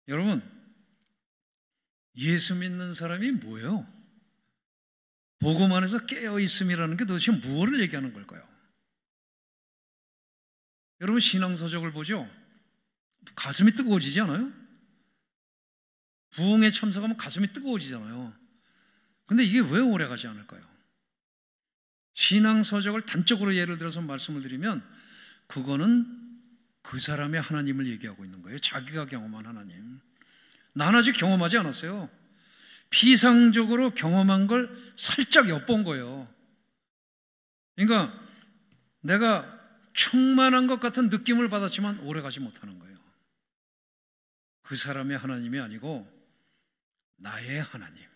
여러분, 예수 믿는 사람이 뭐예요? 복음 안에서 깨어있음이라는 게 도대체 무엇을 얘기하는 걸까요? 여러분, 신앙서적을 보죠? 가슴이 뜨거워지지 않아요? 부흥에 참석하면 가슴이 뜨거워지잖아요. 근데 이게 왜 오래가지 않을까요? 신앙서적을 단적으로 예를 들어서 말씀을 드리면 그거는 그 사람의 하나님을 얘기하고 있는 거예요. 자기가 경험한 하나님. 난 아직 경험하지 않았어요. 피상적으로 경험한 걸 살짝 엿본 거예요. 그러니까 내가 충만한 것 같은 느낌을 받았지만 오래가지 못하는 거예요. 그 사람의 하나님이 아니고 나의 하나님.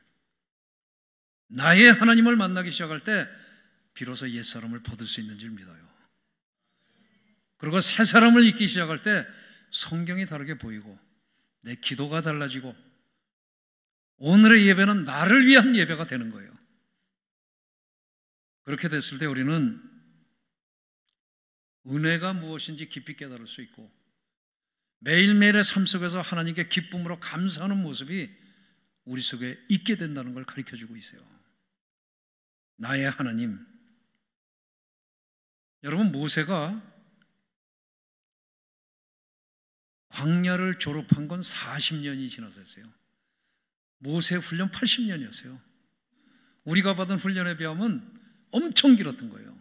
나의 하나님을 만나기 시작할 때 비로소 옛사람을 벗을 수 있는 줄 믿어요. 그리고 새 사람을 잊기 시작할 때 성경이 다르게 보이고 내 기도가 달라지고 오늘의 예배는 나를 위한 예배가 되는 거예요. 그렇게 됐을 때 우리는 은혜가 무엇인지 깊이 깨달을 수 있고 매일매일의 삶 속에서 하나님께 기쁨으로 감사하는 모습이 우리 속에 있게 된다는 걸 가르쳐주고 있어요. 나의 하나님. 여러분, 모세가 광야를 졸업한 건 40년이 지나서였어요. 모세 훈련 80년이었어요. 우리가 받은 훈련에 비하면 엄청 길었던 거예요.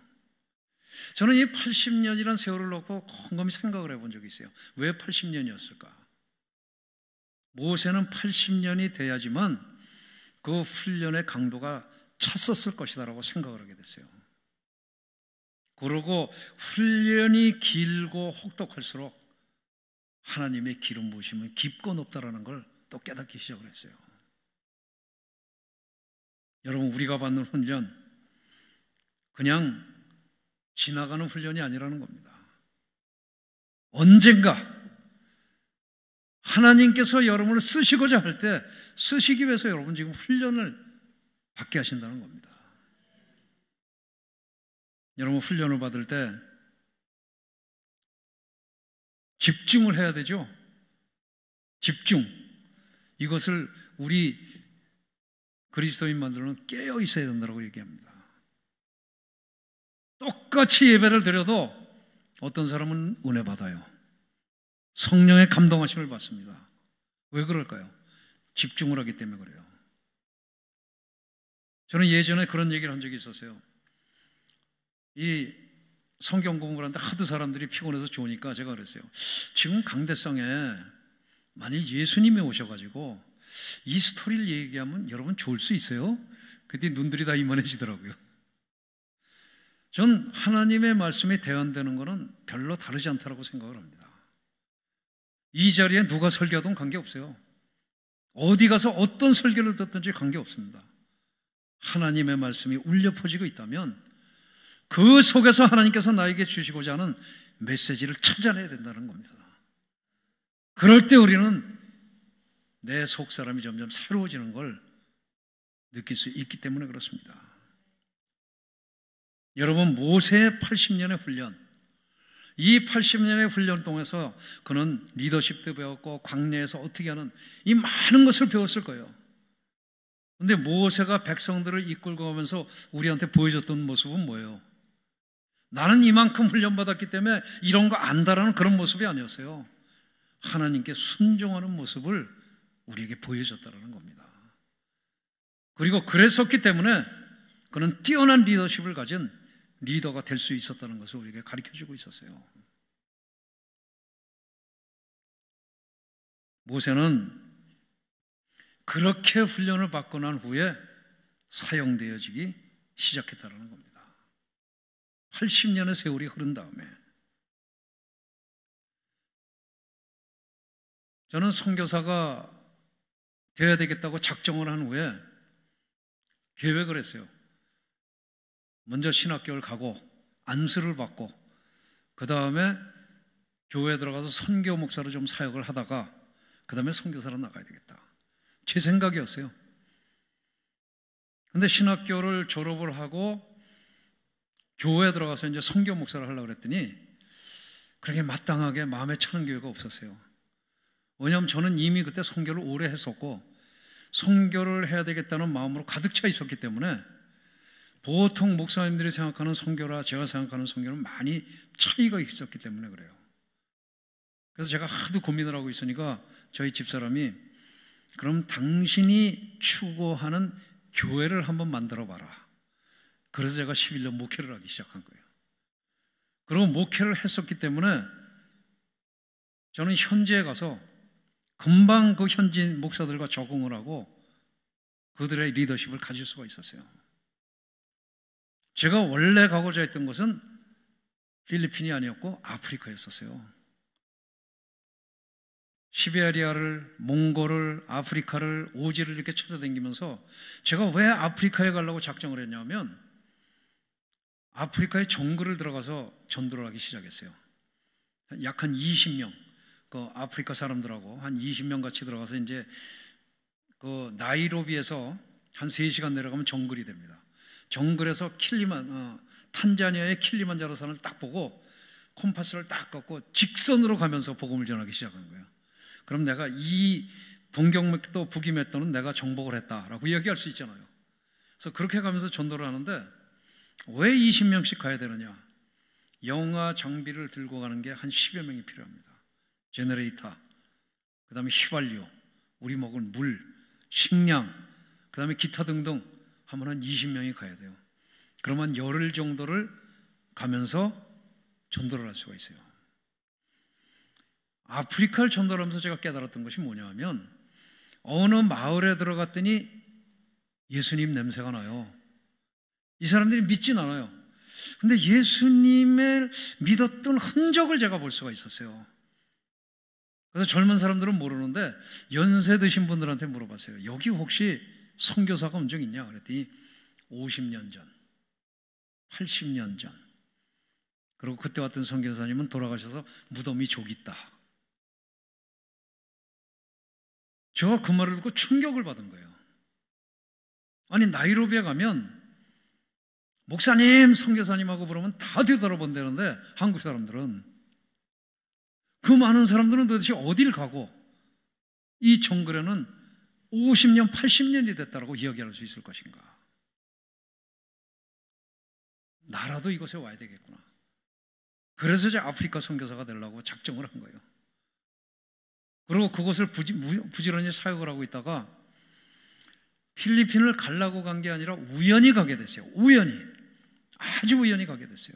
저는 이 80년이라는 세월을 놓고 곰곰이 생각을 해본 적이 있어요. 왜 80년이었을까? 모세는 80년이 돼야지만 그 훈련의 강도가 찼었을 것이다라고 생각을 하게 됐어요. 그러고 훈련이 길고 혹독할수록 하나님의 기름 부으심은 깊고 높다라는 걸 또 깨닫기 시작을 했어요. 여러분, 우리가 받는 훈련 그냥 지나가는 훈련이 아니라는 겁니다. 언젠가 하나님께서 여러분을 쓰시고자 할 때 쓰시기 위해서 여러분 지금 훈련을 받게 하신다는 겁니다. 여러분, 훈련을 받을 때 집중을 해야 되죠. 집중. 이것을 우리 그리스도인만들은 깨어 있어야 된다고 얘기합니다. 똑같이 예배를 드려도 어떤 사람은 은혜 받아요. 성령의 감동하심을 받습니다. 왜 그럴까요? 집중을 하기 때문에 그래요. 저는 예전에 그런 얘기를 한 적이 있었어요. 이 성경 공부를 하는데 하도 사람들이 피곤해서 좋으니까 제가 그랬어요. 지금 강대상에 만일 예수님이 오셔가지고 이 스토리를 얘기하면 여러분 좋을 수 있어요? 그때 눈들이 다 이만해지더라고요. 전 하나님의 말씀이 대언되는 것은 별로 다르지 않다고 생각을 합니다. 이 자리에 누가 설교하든 관계없어요. 어디 가서 어떤 설교를 듣든지 관계없습니다. 하나님의 말씀이 울려 퍼지고 있다면 그 속에서 하나님께서 나에게 주시고자 하는 메시지를 찾아내야 된다는 겁니다. 그럴 때 우리는 내 속사람이 점점 새로워지는 걸 느낄 수 있기 때문에 그렇습니다. 여러분, 모세의 80년의 훈련, 이 80년의 훈련 통해서 그는 리더십도 배웠고 광야에서 어떻게 하는 이 많은 것을 배웠을 거예요. 그런데 모세가 백성들을 이끌고 가면서 우리한테 보여줬던 모습은 뭐예요? 나는 이만큼 훈련받았기 때문에 이런 거 안다라는 그런 모습이 아니었어요. 하나님께 순종하는 모습을 우리에게 보여줬다는 겁니다. 그리고 그랬었기 때문에 그는 뛰어난 리더십을 가진 리더가 될 수 있었다는 것을 우리에게 가르쳐주고 있었어요. 모세는 그렇게 훈련을 받고 난 후에 사용되어지기 시작했다는 겁니다. 80년의 세월이 흐른 다음에 저는 선교사가 되어야 되겠다고 작정을 한 후에 계획을 했어요. 먼저 신학교를 가고 안수를 받고 그 다음에 교회에 들어가서 선교 목사로 좀 사역을 하다가 그 다음에 선교사로 나가야 되겠다. 제 생각이었어요. 그런데 신학교를 졸업을 하고 교회에 들어가서 이제 선교 목사를 하려고 그랬더니 그렇게 마땅하게 마음에 차는 교회가 없었어요. 왜냐하면 저는 이미 그때 선교를 오래 했었고 선교를 해야 되겠다는 마음으로 가득 차 있었기 때문에 보통 목사님들이 생각하는 선교라 제가 생각하는 선교는 많이 차이가 있었기 때문에 그래요. 그래서 제가 하도 고민을 하고 있으니까 저희 집사람이 그럼 당신이 추구하는 교회를 한번 만들어 봐라. 그래서 제가 11년 목회를 하기 시작한 거예요. 그리고 목회를 했었기 때문에 저는 현지에 가서 금방 그 현지 목사들과 적응을 하고 그들의 리더십을 가질 수가 있었어요. 제가 원래 가고자 했던 곳은 필리핀이 아니었고 아프리카였었어요. 시베리아를, 몽골을, 아프리카를, 오지를 이렇게 찾아다니면서 제가 왜 아프리카에 가려고 작정을 했냐면 아프리카의 정글을 들어가서 전도를 하기 시작했어요. 약 한 20명, 그 아프리카 사람들하고 한 20명 같이 들어가서 이제 그 나이로비에서 한 3시간 내려가면 정글이 됩니다. 정글에서 탄자니아의 킬리만자로 산을 딱 보고 콤파스를 딱 꺾고 직선으로 가면서 복음을 전하기 시작한 거예요. 그럼 내가 이 동경맥도 북이맥도는 내가 정복을 했다라고 이야기할 수 있잖아요. 그래서 그렇게 가면서 전도를 하는데 왜 20명씩 가야 되느냐? 영화 장비를 들고 가는 게 한 10여 명이 필요합니다. 제너레이터, 그 다음에 휘발유, 우리 먹을 물, 식량, 그 다음에 기타 등등 하면 한 20명이 가야 돼요. 그러면 열흘 정도를 가면서 전도를 할 수가 있어요. 아프리카를 전도하면서 제가 깨달았던 것이 뭐냐면, 어느 마을에 들어갔더니 예수님 냄새가 나요. 이 사람들이 믿진 않아요. 근데 예수님을 믿었던 흔적을 제가 볼 수가 있었어요. 그래서 젊은 사람들은 모르는데 연세 드신 분들한테 물어봤어요. 여기 혹시 선교사가 온 적 있냐? 그랬더니 50년 전, 80년 전. 그리고 그때 왔던 선교사님은 돌아가셔서 무덤이 저기 있다. 제가 그 말을 듣고 충격을 받은 거예요. 아니, 나이로비에 가면 목사님, 선교사님하고 부르면 다 되돌아본다는데 한국 사람들은, 그 많은 사람들은 도대체 어딜 가고 이 정글에는 50년, 80년이 됐다고 이야기할 수 있을 것인가? 나라도 이곳에 와야 되겠구나. 그래서 이제 아프리카 선교사가 되려고 작정을 한 거예요. 그리고 그곳을 부지런히 사역을 하고 있다가 필리핀을 가려고 간 게 아니라 우연히 가게 됐어요. 우연히. 아주 우연히 가게 됐어요.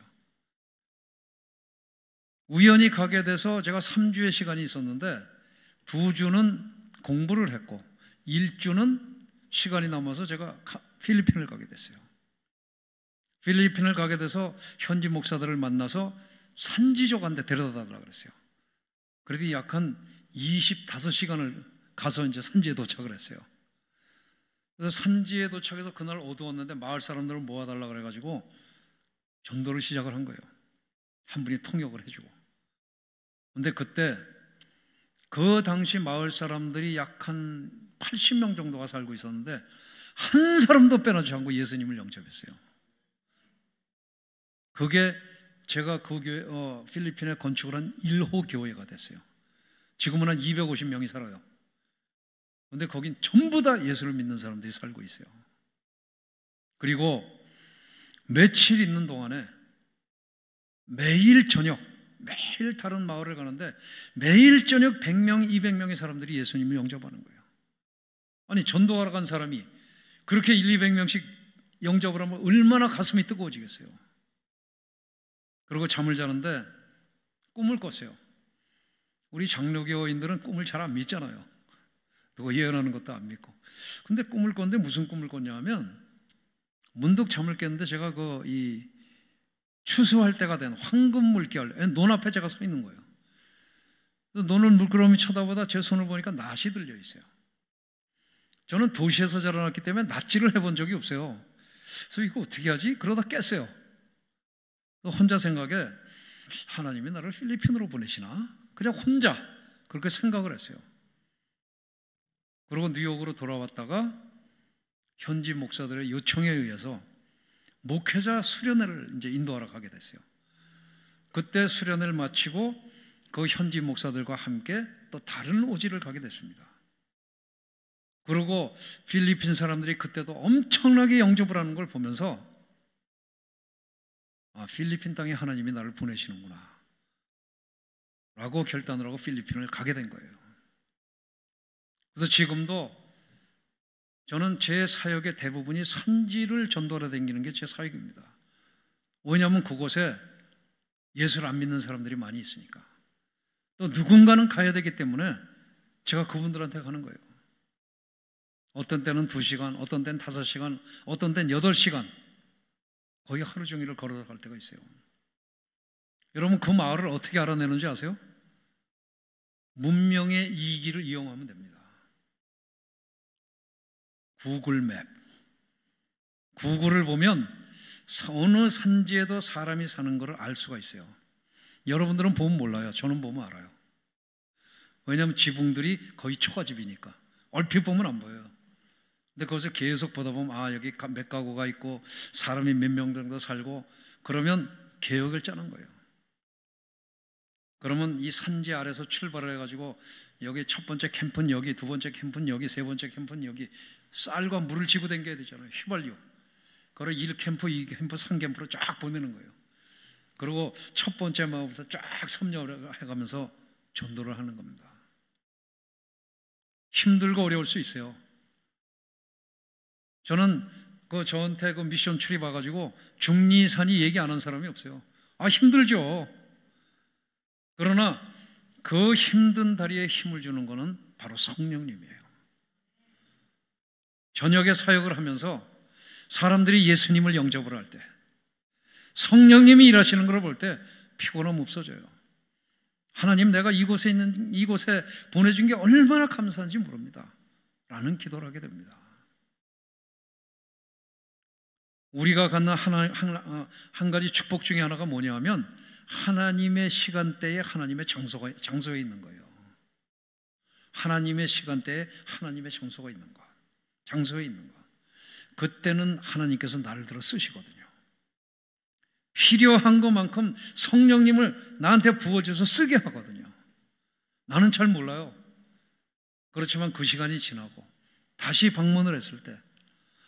우연히 가게 돼서 제가 3주의 시간이 있었는데 2주는 공부를 했고 1주는 시간이 남아서 제가 필리핀을 가게 됐어요. 필리핀을 가게 돼서 현지 목사들을 만나서 산지족한테 데려다 달라고 그랬어요. 그래도 약 한 25시간을 가서 이제 산지에 도착을 했어요. 그래서 산지에 도착해서 그날 어두웠는데 마을 사람들을 모아달라고 그래가지고 전도를 시작을 한 거예요. 한 분이 통역을 해주고. 근데 그때 그 당시 마을 사람들이 약 한 80명 정도가 살고 있었는데 한 사람도 빼놓지 않고 예수님을 영접했어요. 그게 제가 그 교회, 필리핀에 건축을 한 1호 교회가 됐어요. 지금은 한 250명이 살아요. 근데 거긴 전부 다 예수를 믿는 사람들이 살고 있어요. 그리고 며칠 있는 동안에 매일 저녁, 매일 다른 마을을 가는데 매일 저녁 100명, 200명의 사람들이 예수님을 영접하는 거예요. 아니, 전도하러 간 사람이 그렇게 1, 200명씩 영접을 하면 얼마나 가슴이 뜨거워지겠어요. 그리고 잠을 자는데 꿈을 꿨어요. 우리 장로교인들은 꿈을 잘 안 믿잖아요. 누가 예언하는 것도 안 믿고. 근데 꿈을 꿨는데 무슨 꿈을 꿨냐 하면, 문득 잠을 깼는데 제가 이 추수할 때가 된 황금 물결, 논 앞에 제가 서 있는 거예요. 논을 물끄러미 쳐다보다 제 손을 보니까 낫이 들려 있어요. 저는 도시에서 자라났기 때문에 낫질을 해본 적이 없어요. 그래서 이거 어떻게 하지? 그러다 깼어요. 혼자 생각에 하나님이 나를 필리핀으로 보내시나? 그냥 혼자 그렇게 생각을 했어요. 그리고 뉴욕으로 돌아왔다가 현지 목사들의 요청에 의해서 목회자 수련회를 이제 인도하러 가게 됐어요. 그때 수련회를 마치고 그 현지 목사들과 함께 또 다른 오지를 가게 됐습니다. 그리고 필리핀 사람들이 그때도 엄청나게 영접을 하는 걸 보면서, 아, 필리핀 땅에 하나님이 나를 보내시는구나 라고 결단을 하고 필리핀을 가게 된 거예요. 그래서 지금도 저는 제 사역의 대부분이 산지를 전도하러 다니는 게 제 사역입니다. 왜냐하면 그곳에 예수를 안 믿는 사람들이 많이 있으니까. 또 누군가는 가야 되기 때문에 제가 그분들한테 가는 거예요. 어떤 때는 2시간, 어떤 때는 5시간, 어떤 때는 8시간, 거의 하루 종일을 걸어갈 때가 있어요. 여러분, 그 마을을 어떻게 알아내는지 아세요? 문명의 이기를 이용하면 됩니다. 구글맵. 구글을 보면 어느 산지에도 사람이 사는 것을 알 수가 있어요. 여러분들은 보면 몰라요. 저는 보면 알아요. 왜냐하면 지붕들이 거의 초가집이니까 얼핏 보면 안 보여요. 근데 거기서 계속 보다 보면, 아, 여기 몇 가구가 있고 사람이 몇 명 정도 살고, 그러면 계획을 짜는 거예요. 그러면 이 산지 아래서 출발을 해가지고 여기 첫 번째 캠프는 여기, 두 번째 캠프는 여기, 세 번째 캠프는 여기, 쌀과 물을 지고 다녀야 되잖아요. 휘발유. 그걸 1캠프, 2캠프, 3캠프로 쫙 보내는 거예요. 그리고 첫 번째 마을부터 쫙 섭렵을 해가면서 전도를 하는 겁니다. 힘들고 어려울 수 있어요. 저는 저한테 미션 출입 와가지고 중리산이 얘기 안 한 사람이 없어요. 힘들죠. 그러나 그 힘든 다리에 힘을 주는 것은 바로 성령님이에요. 저녁에 사역을 하면서 사람들이 예수님을 영접을 할 때, 성령님이 일하시는 걸 볼 때 피곤함 없어져요. 하나님, 내가 이곳에 보내준 게 얼마나 감사한지 모릅니다 라는 기도를 하게 됩니다. 우리가 갖는 한 가지 축복 중에 하나가 뭐냐면 하나님의 시간대에 하나님의 장소에 있는 거예요. 하나님의 시간대에 하나님의 장소가 있는 것, 장소에 있는 것. 그때는 하나님께서 나를 들어 쓰시거든요. 필요한 것만큼 성령님을 나한테 부어줘서 쓰게 하거든요. 나는 잘 몰라요. 그렇지만 그 시간이 지나고 다시 방문을 했을 때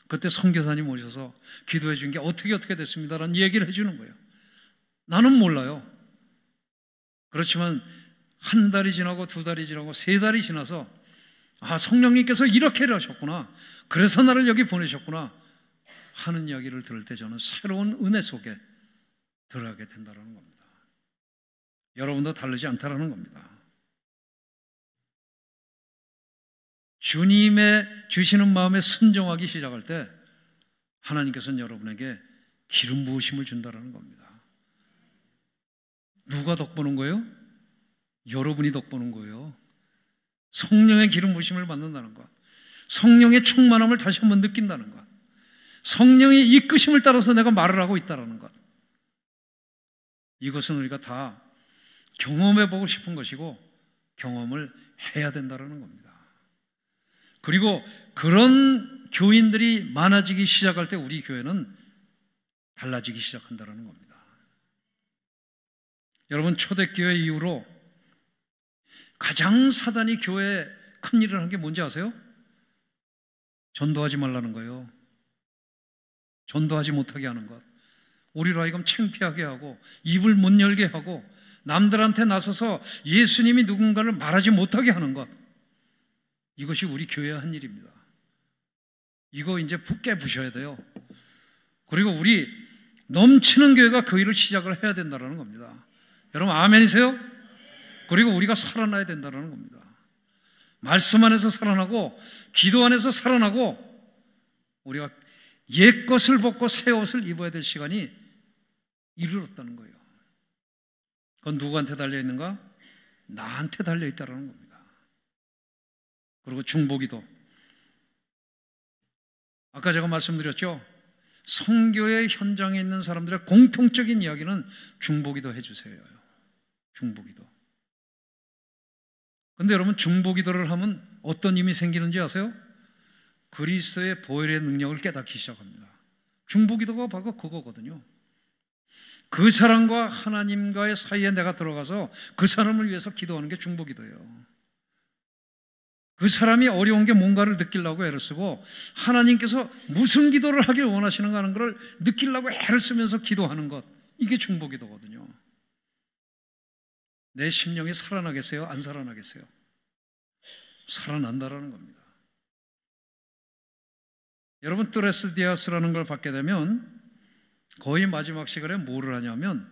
그때 선교사님 오셔서 기도해 준 게 어떻게 됐습니다라는 얘기를 해주는 거예요. 나는 몰라요. 그렇지만 한 달이 지나고 두 달이 지나고 세 달이 지나서 성령님께서 이렇게 하셨구나, 그래서 나를 여기 보내셨구나 하는 이야기를 들을 때 저는 새로운 은혜 속에 들어가게 된다는 겁니다. 여러분도 다르지 않다라는 겁니다. 주님의 주시는 마음에 순종하기 시작할 때 하나님께서는 여러분에게 기름 부으심을 준다는 겁니다. 누가 덕보는 거예요? 여러분이 덕보는 거예요. 성령의 기름 부으심을 받는다는 것, 성령의 충만함을 다시 한번 느낀다는 것, 성령의 이끄심을 따라서 내가 말을 하고 있다는 것, 이것은 우리가 다 경험해 보고 싶은 것이고 경험을 해야 된다는 겁니다. 그리고 그런 교인들이 많아지기 시작할 때 우리 교회는 달라지기 시작한다는 겁니다. 여러분, 초대교회 이후로 가장 사단이 교회에 큰 일을 한 게 뭔지 아세요? 전도하지 말라는 거예요. 전도하지 못하게 하는 것, 우리로 하여금 창피하게 하고 입을 못 열게 하고 남들한테 나서서 예수님이 누군가를 말하지 못하게 하는 것, 이것이 우리 교회의 한 일입니다. 이거 이제 깨부셔야 돼요. 그리고 우리 넘치는 교회가 그 일을 시작을 해야 된다는 겁니다. 여러분 아멘이세요? 그리고 우리가 살아나야 된다는 겁니다. 말씀 안에서 살아나고 기도 안에서 살아나고 우리가 옛 것을 벗고 새 옷을 입어야 될 시간이 이르렀다는 거예요. 그건 누구한테 달려있는가? 나한테 달려있다는 겁니다. 그리고 중보기도, 아까 제가 말씀드렸죠, 선교의 현장에 있는 사람들의 공통적인 이야기는 중보기도 해주세요. 중보기도. 근데 여러분, 중보기도를 하면 어떤 힘이 생기는지 아세요? 그리스도의 보혈의 능력을 깨닫기 시작합니다. 중보기도가 바로 그거거든요. 그 사람과 하나님과의 사이에 내가 들어가서 그 사람을 위해서 기도하는 게 중보기도예요. 그 사람이 어려운 게 뭔가를 느끼려고 애를 쓰고 하나님께서 무슨 기도를 하길 원하시는가 하는 걸 느끼려고 애를 쓰면서 기도하는 것, 이게 중보기도거든요. 내 심령이 살아나겠어요? 안 살아나겠어요? 살아난다라는 겁니다. 여러분, 뚜레스디아스라는 걸 받게 되면 거의 마지막 시간에 뭐를 하냐면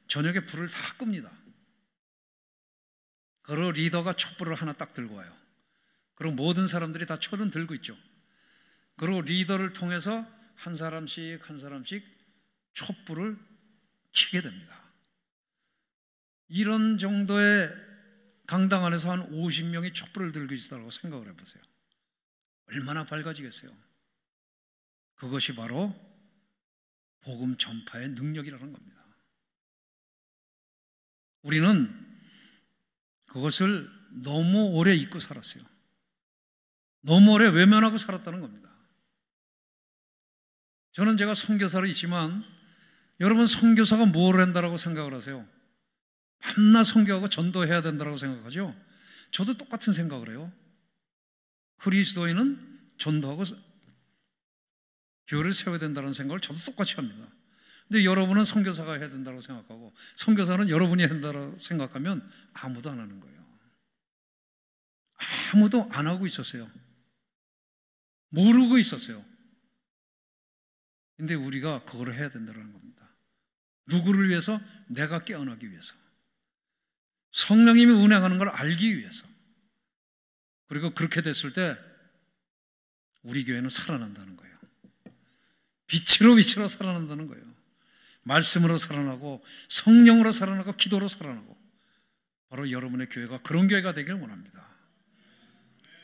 저녁에 불을 다 끕니다. 그리고 리더가 촛불을 하나 딱 들고 와요. 그리고 모든 사람들이 다 촛은 들고 있죠. 그리고 리더를 통해서 한 사람씩 촛불을 켜게 됩니다. 이런 정도의 강당 안에서 한 50명이 촛불을 들고 있다고 생각을 해보세요. 얼마나 밝아지겠어요? 그것이 바로 복음 전파의 능력이라는 겁니다. 우리는 그것을 너무 오래 잊고 살았어요. 너무 오래 외면하고 살았다는 겁니다. 저는 제가 선교사로 있지만 여러분, 선교사가 뭘 한다라고 생각을 하세요? 밤낮 선교하고 전도해야 된다고 생각하죠? 저도 똑같은 생각을 해요. 그리스도인은 전도하고 교회를 세워야 된다는 생각을 저도 똑같이 합니다. 근데 여러분은 선교사가 해야 된다고 생각하고 선교사는 여러분이 해야 된다고 생각하면 아무도 안 하는 거예요. 아무도 안 하고 있었어요. 모르고 있었어요. 근데 우리가 그거를 해야 된다는 겁니다. 누구를 위해서? 내가 깨어나기 위해서. 성령님이 운행하는 걸 알기 위해서. 그리고 그렇게 됐을 때 우리 교회는 살아난다는 거예요. 빛으로 살아난다는 거예요. 말씀으로 살아나고 성령으로 살아나고 기도로 살아나고, 바로 여러분의 교회가 그런 교회가 되길 원합니다.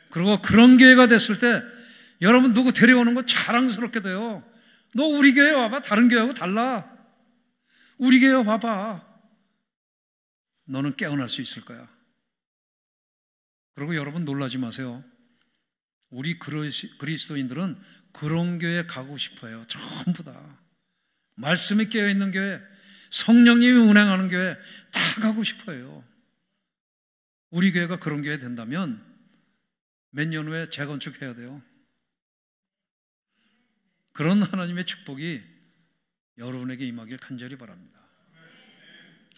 그리고 그런 교회가 됐을 때 여러분 누구 데려오는 거 자랑스럽게 돼요. 너 우리 교회 와봐. 다른 교회하고 달라. 우리 교회 와봐. 너는 깨어날 수 있을 거야. 그리고 여러분 놀라지 마세요. 우리 그리스도인들은 그런 교회 가고 싶어요. 전부 다. 말씀이 깨어있는 교회, 성령님이 운행하는 교회 다 가고 싶어요. 우리 교회가 그런 교회 된다면 몇 년 후에 재건축해야 돼요. 그런 하나님의 축복이 여러분에게 임하길 간절히 바랍니다.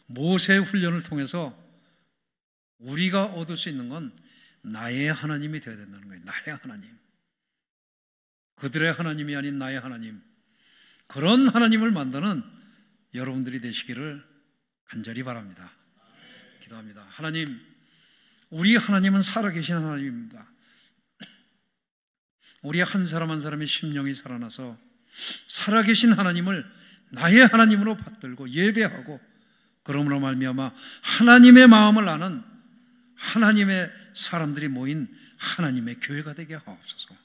모세의 훈련을 통해서 우리가 얻을 수 있는 건 나의 하나님이 되어야 된다는 거예요. 나의 하나님. 그들의 하나님이 아닌 나의 하나님. 그런 하나님을 만드는 여러분들이 되시기를 간절히 바랍니다. 기도합니다. 하나님, 우리 하나님은 살아계신 하나님입니다. 우리 한 사람 한 사람의 심령이 살아나서 살아계신 하나님을 나의 하나님으로 받들고 예배하고, 그러므로 말미암아 하나님의 마음을 아는 하나님의 사람들이 모인 하나님의 교회가 되게 하옵소서.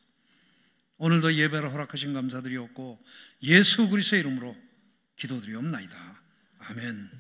오늘도 예배를 허락하신 감사드리옵고 예수 그리스도의 이름으로 기도드리옵나이다. 아멘.